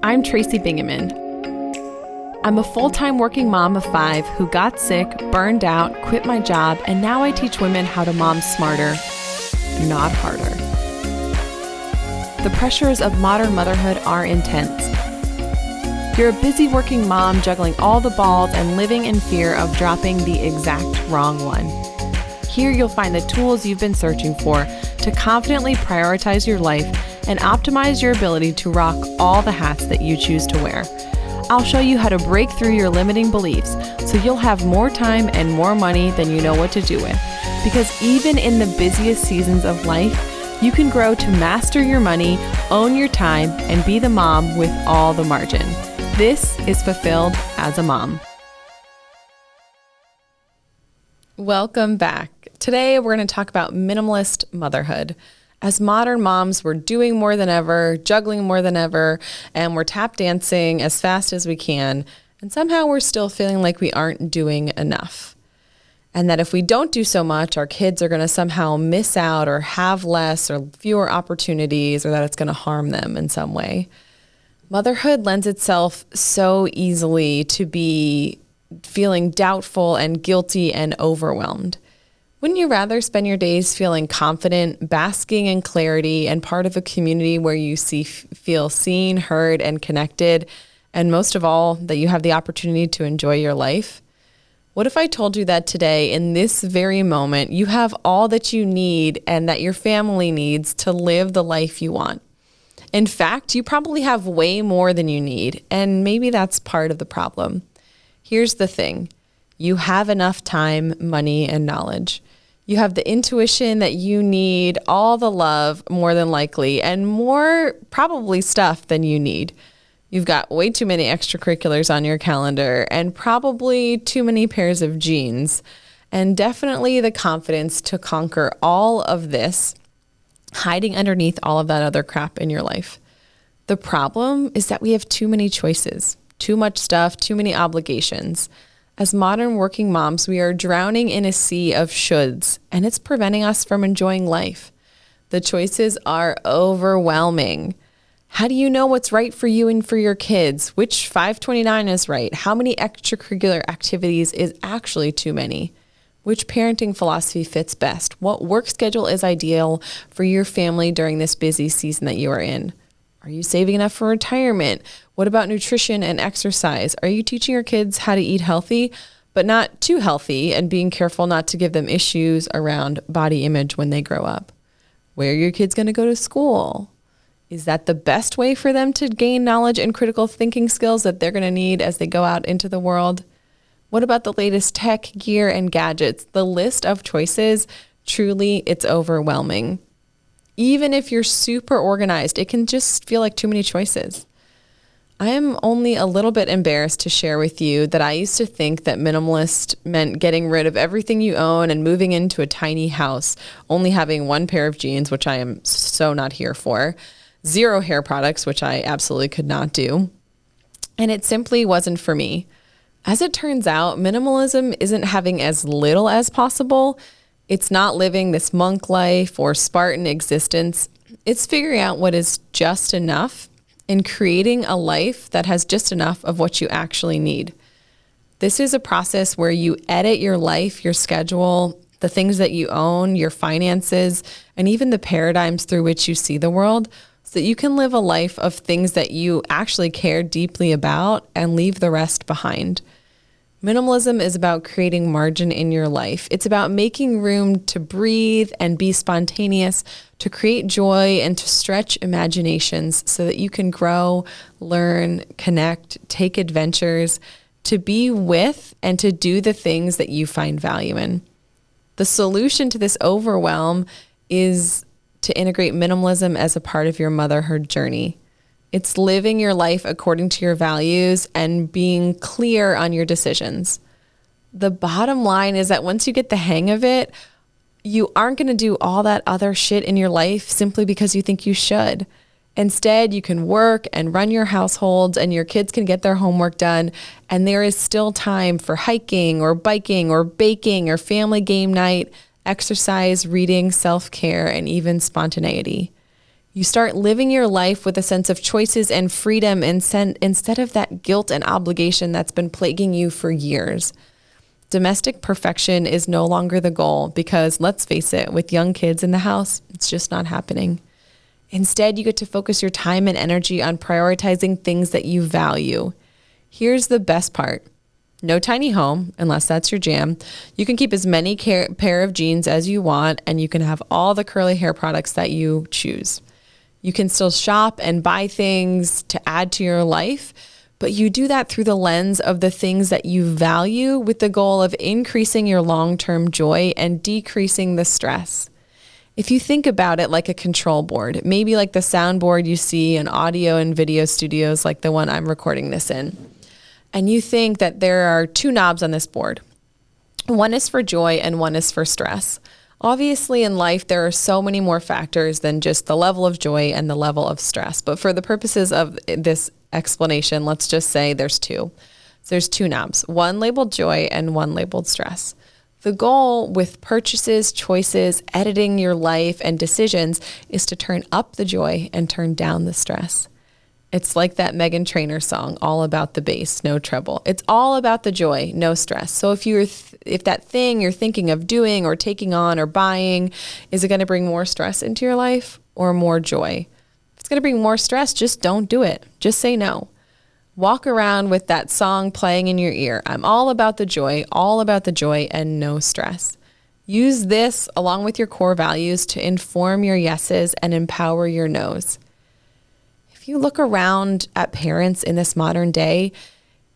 I'm Tracy Bingaman. I'm a full-time working mom of 5 who got sick, burned out, quit my job, and now I teach women how to mom smarter, not harder. The pressures of modern motherhood are intense. You're a busy working mom juggling all the balls and living in fear of dropping the exact wrong one. Here you'll find the tools you've been searching for to confidently prioritize your life and optimize your ability to rock all the hats that you choose to wear. I'll show you how to break through your limiting beliefs so you'll have more time and more money than you know what to do with. Because even in the busiest seasons of life, you can grow to master your money, own your time, and be the mom with all the margin. This is Fulfilled as a Mom. Welcome back. Today we're going to talk about minimalist motherhood. As modern moms, we're doing more than ever, juggling more than ever, and we're tap dancing as fast as we can. And somehow we're still feeling like we aren't doing enough. And that if we don't do so much, our kids are going to somehow miss out or have less or fewer opportunities, or that it's going to harm them in some way. Motherhood lends itself so easily to be feeling doubtful and guilty and overwhelmed. Wouldn't you rather spend your days feeling confident, basking in clarity, and part of a community where you feel seen, heard, and connected, and most of all, that you have the opportunity to enjoy your life? What if I told you that today, in this very moment, you have all that you need and that your family needs to live the life you want? In fact, you probably have way more than you need, and maybe that's part of the problem. Here's the thing. You have enough time, money, and knowledge. You have the intuition that you need, all the love, more than likely, and more probably stuff than you need. You've got way too many extracurriculars on your calendar and probably too many pairs of jeans, and definitely the confidence to conquer all of this, hiding underneath all of that other crap in your life. The problem is that we have too many choices, too much stuff, too many obligations. As modern working moms, we are drowning in a sea of shoulds, and it's preventing us from enjoying life. The choices are overwhelming. How do you know what's right for you and for your kids? Which 529 is right? How many extracurricular activities is actually too many? Which parenting philosophy fits best? What work schedule is ideal for your family during this busy season that you are in? Are you saving enough for retirement? What about nutrition and exercise? Are you teaching your kids how to eat healthy, but not too healthy, and being careful not to give them issues around body image when they grow up? Where are your kids going to go to school? Is that the best way for them to gain knowledge and critical thinking skills that they're going to need as they go out into the world? What about the latest tech, gear, and gadgets? The list of choices, truly, it's overwhelming. Even if you're super organized, it can just feel like too many choices. I am only a little bit embarrassed to share with you that I used to think that minimalist meant getting rid of everything you own and moving into a tiny house, only having one pair of jeans, which I am so not here for, 0 hair products, which I absolutely could not do, and it simply wasn't for me. As it turns out, minimalism isn't having as little as possible. It's not living this monk life or Spartan existence. It's figuring out what is just enough and creating a life that has just enough of what you actually need. This is a process where you edit your life, your schedule, the things that you own, your finances, and even the paradigms through which you see the world, so that you can live a life of things that you actually care deeply about and leave the rest behind. Minimalism is about creating margin in your life. It's about making room to breathe and be spontaneous, to create joy and to stretch imaginations so that you can grow, learn, connect, take adventures, to be with and to do the things that you find value in. The solution to this overwhelm is to integrate minimalism as a part of your motherhood journey. It's living your life according to your values and being clear on your decisions. The bottom line is that once you get the hang of it, you aren't going to do all that other shit in your life simply because you think you should. Instead, you can work and run your households, and your kids can get their homework done, and there is still time for hiking or biking or baking or family game night, exercise, reading, self-care, and even spontaneity. You start living your life with a sense of choices and freedom instead of that guilt and obligation that's been plaguing you for years. Domestic perfection is no longer the goal because, let's face it, with young kids in the house, it's just not happening. Instead, you get to focus your time and energy on prioritizing things that you value. Here's the best part. No tiny home, unless that's your jam. You can keep as many pair of jeans as you want, and you can have all the curly hair products that you choose. You can still shop and buy things to add to your life, but you do that through the lens of the things that you value with the goal of increasing your long-term joy and decreasing the stress. If you think about it like a control board, maybe like the soundboard you see in audio and video studios like the one I'm recording this in, and you think that there are two knobs on this board. One is for joy and one is for stress. Obviously, in life, there are so many more factors than just the level of joy and the level of stress. But for the purposes of this explanation, let's just say there's two. So there's two knobs, one labeled joy and one labeled stress. The goal with purchases, choices, editing your life, and decisions is to turn up the joy and turn down the stress. It's like that Meghan Trainor song, all about the bass, no treble. It's all about the joy, no stress. So if that thing you're thinking of doing or taking on or buying, is it going to bring more stress into your life or more joy? If it's going to bring more stress, just don't do it. Just say no. Walk around with that song playing in your ear. I'm all about the joy and no stress. Use this along with your core values to inform your yeses and empower your nos. If you look around at parents in this modern day,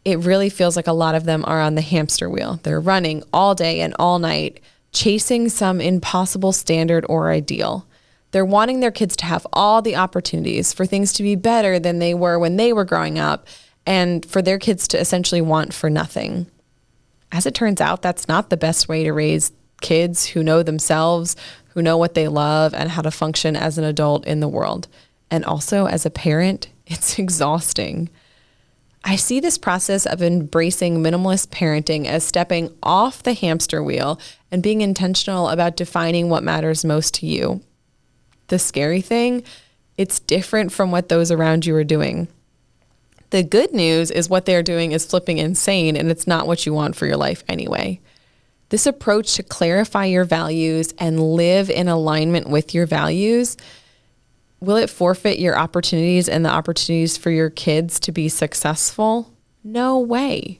it really feels like a lot of them are on the hamster wheel. They're running all day and all night, chasing some impossible standard or ideal. They're wanting their kids to have all the opportunities for things to be better than they were when they were growing up, and for their kids to essentially want for nothing. As it turns out, that's not the best way to raise kids who know themselves, who know what they love, and how to function as an adult in the world. And also, as a parent, it's exhausting. I see this process of embracing minimalist parenting as stepping off the hamster wheel and being intentional about defining what matters most to you. The scary thing, it's different from what those around you are doing. The good news is what they're doing is flipping insane, and it's not what you want for your life anyway. This approach to clarify your values and live in alignment with your values, will it forfeit your opportunities and the opportunities for your kids to be successful? No way.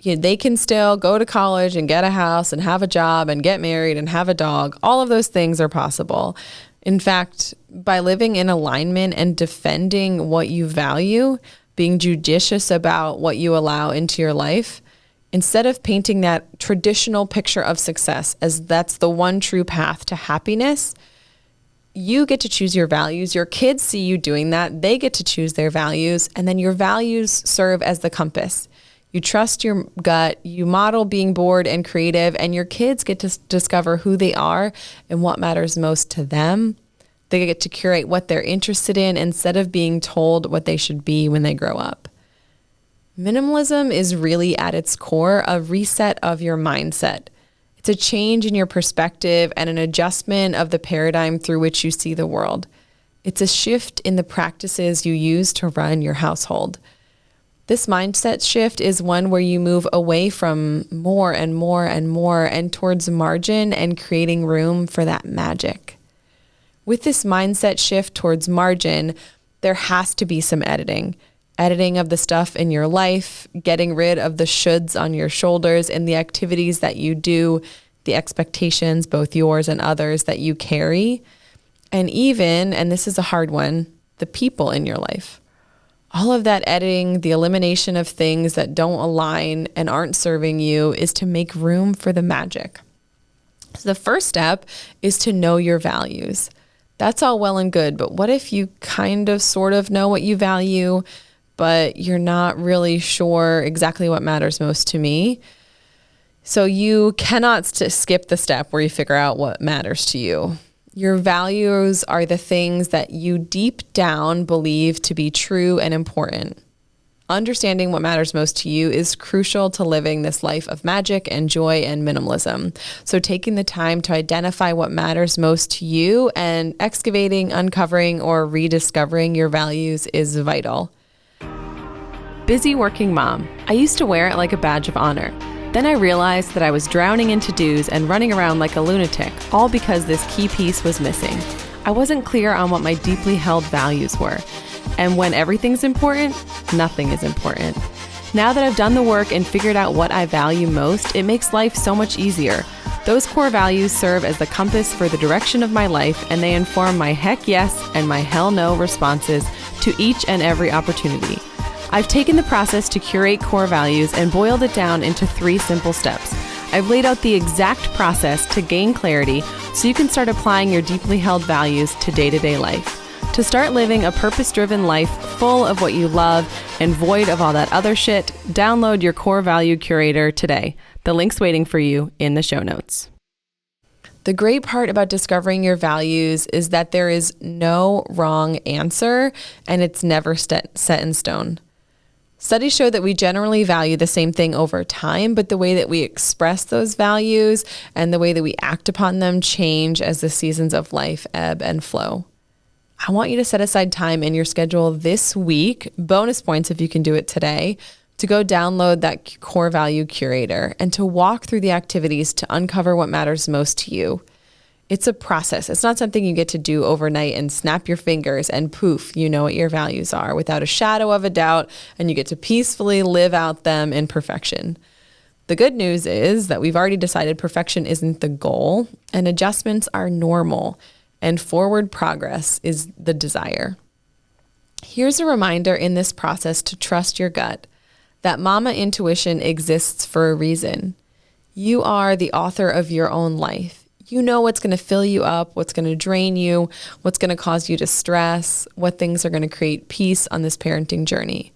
They can still go to college and get a house and have a job and get married and have a dog. All of those things are possible. In fact, by living in alignment and defending what you value, being judicious about what you allow into your life, instead of painting that traditional picture of success as that's the one true path to happiness, you get to choose your values. Your kids see you doing that. They get to choose their values. And then your values serve as the compass. You trust your gut. You model being bored and creative. And your kids get to discover who they are and what matters most to them. They get to curate what they're interested in instead of being told what they should be when they grow up. Minimalism is really at its core a reset of your mindset. It's a change in your perspective and an adjustment of the paradigm through which you see the world. It's a shift in the practices you use to run your household. This mindset shift is one where you move away from more and more and more and towards margin and creating room for that magic. With this mindset shift towards margin, there has to be some editing. Editing of the stuff in your life, getting rid of the shoulds on your shoulders and the activities that you do, the expectations, both yours and others, that you carry. And even, and this is a hard one, the people in your life. All of that editing, the elimination of things that don't align and aren't serving you, is to make room for the magic. So the first step is to know your values. That's all well and good, but what if you kind of sort of know what you value, but you're not really sure exactly what matters most to me? So you cannot skip the step where you figure out what matters to you. Your values are the things that you deep down believe to be true and important. Understanding what matters most to you is crucial to living this life of magic and joy and minimalism. So taking the time to identify what matters most to you and excavating, uncovering, or rediscovering your values is vital. Busy working mom. I used to wear it like a badge of honor. Then I realized that I was drowning in to-dos and running around like a lunatic, all because this key piece was missing. I wasn't clear on what my deeply held values were. And when everything's important, nothing is important. Now that I've done the work and figured out what I value most, it makes life so much easier. Those core values serve as the compass for the direction of my life, and they inform my heck yes and my hell no responses to each and every opportunity. I've taken the process to curate core values and boiled it down into 3 simple steps. I've laid out the exact process to gain clarity so you can start applying your deeply held values to day-to-day life. To start living a purpose-driven life full of what you love and void of all that other shit, download your Core Value Curator today. The link's waiting for you in the show notes. The great part about discovering your values is that there is no wrong answer and it's never set in stone. Studies show that we generally value the same thing over time, but the way that we express those values and the way that we act upon them change as the seasons of life ebb and flow. I want you to set aside time in your schedule this week, bonus points if you can do it today, to go download that Core Value Curator and to walk through the activities to uncover what matters most to you. It's a process. It's not something you get to do overnight and snap your fingers and poof, you know what your values are without a shadow of a doubt, and you get to peacefully live out them in perfection. The good news is that we've already decided perfection isn't the goal and adjustments are normal. And forward progress is the desire. Here's a reminder in this process to trust your gut, that mama intuition exists for a reason. You are the author of your own life. You know what's going to fill you up, what's going to drain you, what's going to cause you to stress, what things are going to create peace on this parenting journey.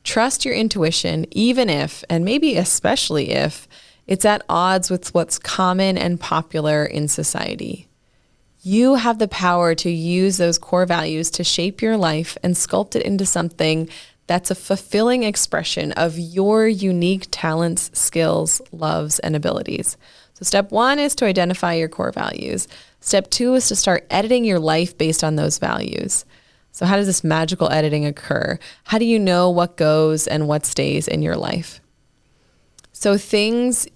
Trust your intuition, even if, and maybe especially if, it's at odds with what's common and popular in society. You have the power to use those core values to shape your life and sculpt it into something that's a fulfilling expression of your unique talents, skills, loves, and abilities. So step 1 is to identify your core values. Step 2 is to start editing your life based on those values. So how does this magical editing occur? How do you know what goes and what stays in your life? So things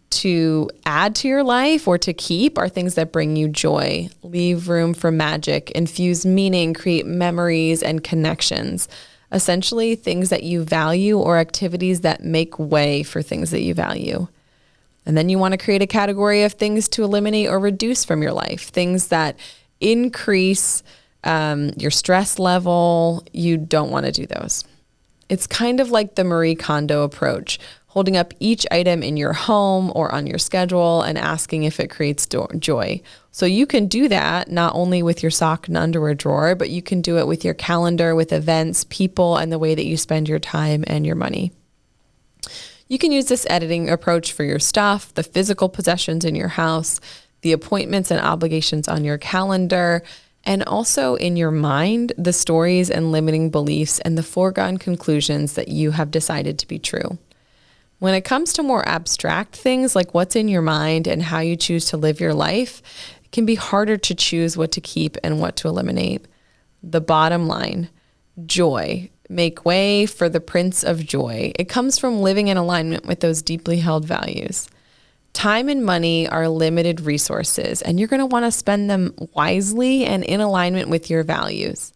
to add to your life or to keep are things that bring you joy, leave room for magic, infuse meaning, create memories and connections. Essentially, things that you value or activities that make way for things that you value. And then you want to create a category of things to eliminate or reduce from your life, things that increase your stress level. You don't want to do those. It's kind of like the Marie Kondo approach, holding up each item in your home or on your schedule and asking if it creates joy. So you can do that not only with your sock and underwear drawer, but you can do it with your calendar, with events, people, and the way that you spend your time and your money. You can use this editing approach for your stuff, the physical possessions in your house, the appointments and obligations on your calendar, and also in your mind, the stories and limiting beliefs and the foregone conclusions that you have decided to be true. When it comes to more abstract things like what's in your mind and how you choose to live your life, it can be harder to choose what to keep and what to eliminate. The bottom line, joy. Make way for the Prince of Joy. It comes from living in alignment with those deeply held values. Time and money are limited resources, and you're going to want to spend them wisely and in alignment with your values.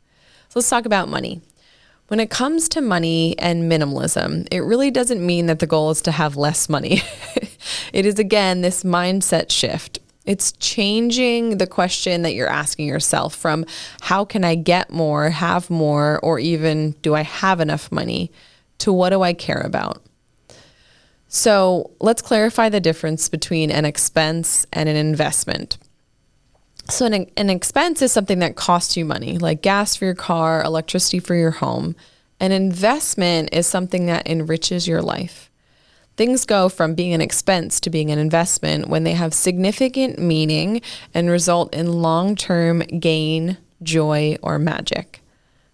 So let's talk about money. When it comes to money and minimalism, it really doesn't mean that the goal is to have less money. It is, again, this mindset shift. It's changing the question that you're asking yourself from how can I get more, have more, or even do I have enough money, to what do I care about? So let's clarify the difference between an expense and an investment. So an expense is something that costs you money, like gas for your car, electricity for your home. An investment is something that enriches your life. Things go from being an expense to being an investment when they have significant meaning and result in long-term gain, joy, or magic.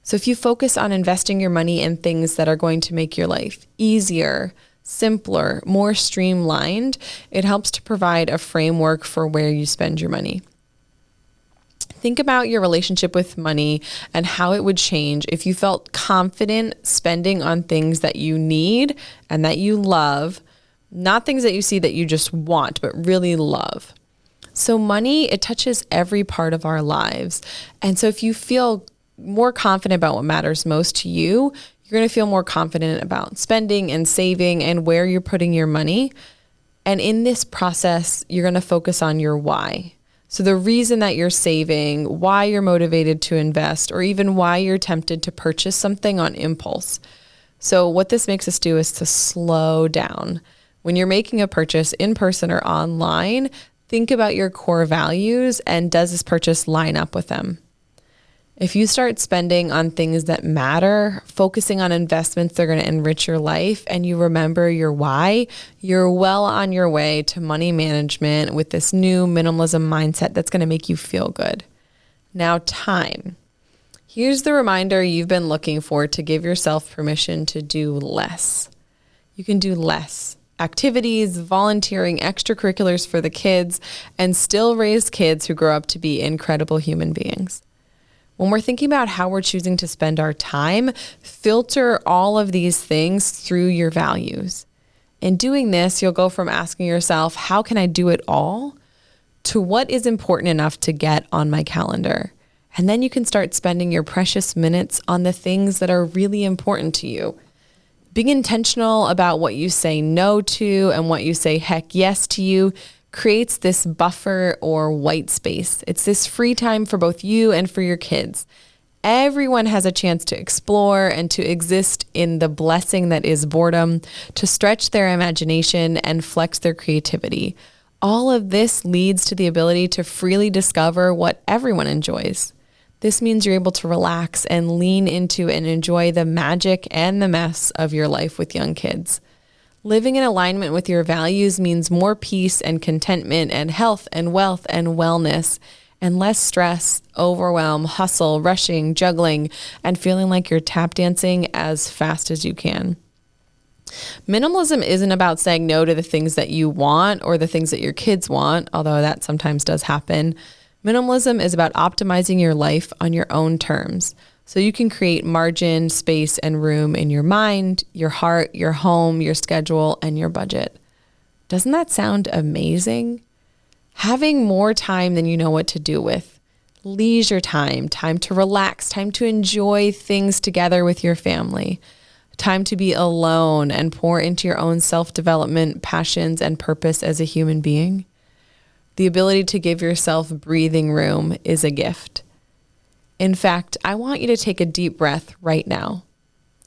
So if you focus on investing your money in things that are going to make your life easier, simpler, more streamlined, it helps to provide a framework for where you spend your money. Think about your relationship with money and how it would change if you felt confident spending on things that you need and that you love, not things that you see that you just want, but really love. So money, it touches every part of our lives. And so if you feel more confident about what matters most to you, you're going to feel more confident about spending and saving and where you're putting your money. And in this process, you're going to focus on your why. So the reason that you're saving, why you're motivated to invest, or even why you're tempted to purchase something on impulse. So what this makes us do is to slow down. When you're making a purchase in person or online, think about your core values and does this purchase line up with them? If you start spending on things that matter, focusing on investments that are going to enrich your life, and you remember your why, you're well on your way to money management with this new minimalism mindset that's going to make you feel good. Now, time. Here's the reminder you've been looking for to give yourself permission to do less. You can do less. Activities, volunteering, extracurriculars for the kids, and still raise kids who grow up to be incredible human beings. When we're thinking about how we're choosing to spend our time, filter all of these things through your values. In doing this, you'll go from asking yourself, how can I do it all? To what is important enough to get on my calendar? And then you can start spending your precious minutes on the things that are really important to you. Being intentional about what you say no to and what you say heck yes to you creates this buffer or white space. It's this free time for both you and for your kids. Everyone has a chance to explore and to exist in the blessing that is boredom, to stretch their imagination and flex their creativity. All of this leads to the ability to freely discover what everyone enjoys. This means you're able to relax and lean into and enjoy the magic and the mess of your life with young kids. Living in alignment with your values means more peace and contentment and health and wealth and wellness and less stress, overwhelm, hustle, rushing, juggling, and feeling like you're tap dancing as fast as you can. Minimalism isn't about saying no to the things that you want or the things that your kids want, although that sometimes does happen. Minimalism is about optimizing your life on your own terms. So you can create margin, space, and room in your mind, your heart, your home, your schedule, and your budget. Doesn't that sound amazing? Having more time than you know what to do with. Leisure time, time to relax, time to enjoy things together with your family. Time to be alone and pour into your own self-development, passions, and purpose as a human being. The ability to give yourself breathing room is a gift. In fact, I want you to take a deep breath right now.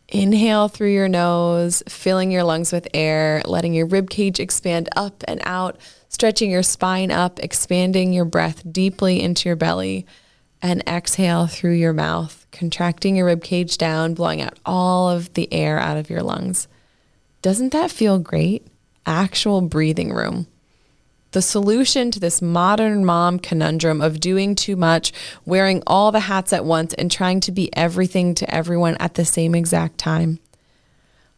Inhale through your nose, filling your lungs with air, letting your rib cage expand up and out, stretching your spine up, expanding your breath deeply into your belly, and exhale through your mouth, contracting your rib cage down, blowing out all of the air out of your lungs. Doesn't that feel great? Actual breathing room. The solution to this modern mom conundrum of doing too much, wearing all the hats at once, and trying to be everything to everyone at the same exact time.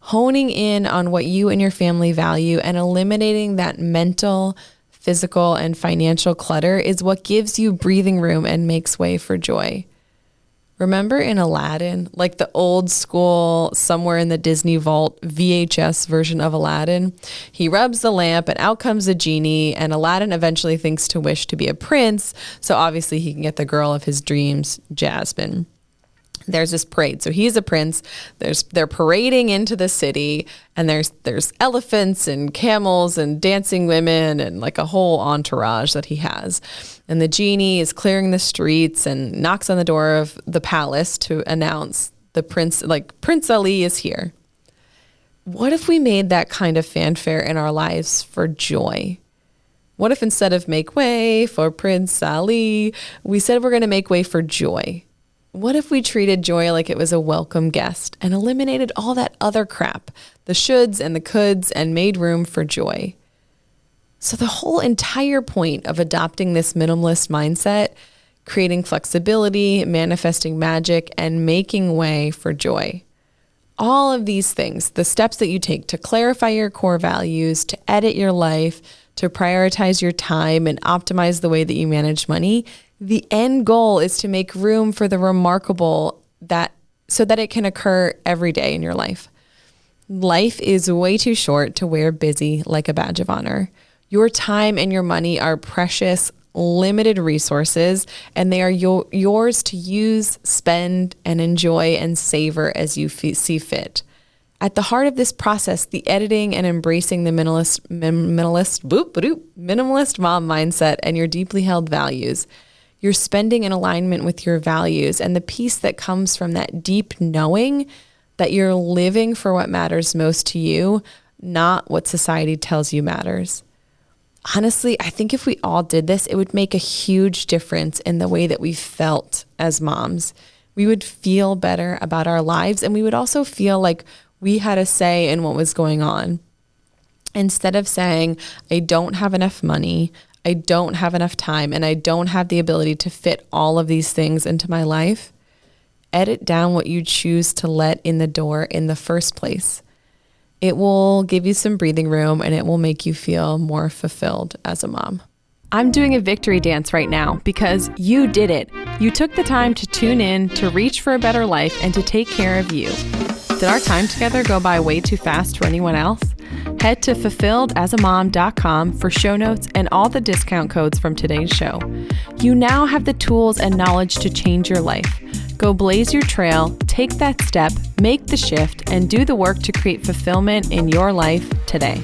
Honing in on what you and your family value and eliminating that mental, physical, and financial clutter is what gives you breathing room and makes way for joy. Remember in Aladdin, like the old school, somewhere in the Disney vault VHS version of Aladdin? He rubs the lamp and out comes the genie, and Aladdin eventually thinks to wish to be a prince, so obviously he can get the girl of his dreams, Jasmine. There's this parade. So he's a prince. They're parading into the city, and there's elephants and camels and dancing women and like a whole entourage that he has. And the genie is clearing the streets and knocks on the door of the palace to announce the prince, like Prince Ali is here. What if we made that kind of fanfare in our lives for joy? What if instead of make way for Prince Ali, we said we're going to make way for joy? What if we treated joy like it was a welcome guest and eliminated all that other crap, the shoulds and the coulds, and made room for joy? So the whole entire point of adopting this minimalist mindset creating flexibility, manifesting magic, and making way for joy. All of these things, the steps that you take to clarify your core values, to edit your life, to prioritize your time and optimize the way that you manage money, the end goal is to make room for the remarkable so that it can occur every day in your life. Life is way too short to wear busy like a badge of honor. Your time and your money are precious, limited resources, and they are yours to use, spend, and enjoy and savor as you see fit. At the heart of this process, the editing and embracing the minimalist mom mindset and your deeply held values. You're spending in alignment with your values and the peace that comes from that deep knowing that you're living for what matters most to you, not what society tells you matters. Honestly, I think if we all did this, it would make a huge difference in the way that we felt as moms. We would feel better about our lives, and we would also feel like we had a say in what was going on. Instead of saying, I don't have enough money, I don't have enough time, and I don't have the ability to fit all of these things into my life, edit down what you choose to let in the door in the first place. It will give you some breathing room, and it will make you feel more fulfilled as a mom. I'm doing a victory dance right now because you did it. You took the time to tune in, to reach for a better life, and to take care of you. Did our time together go by way too fast for anyone else? Head to fulfilledasmom.com for show notes and all the discount codes from today's show. You now have the tools and knowledge to change your life. Go blaze your trail, take that step, make the shift, and do the work to create fulfillment in your life today.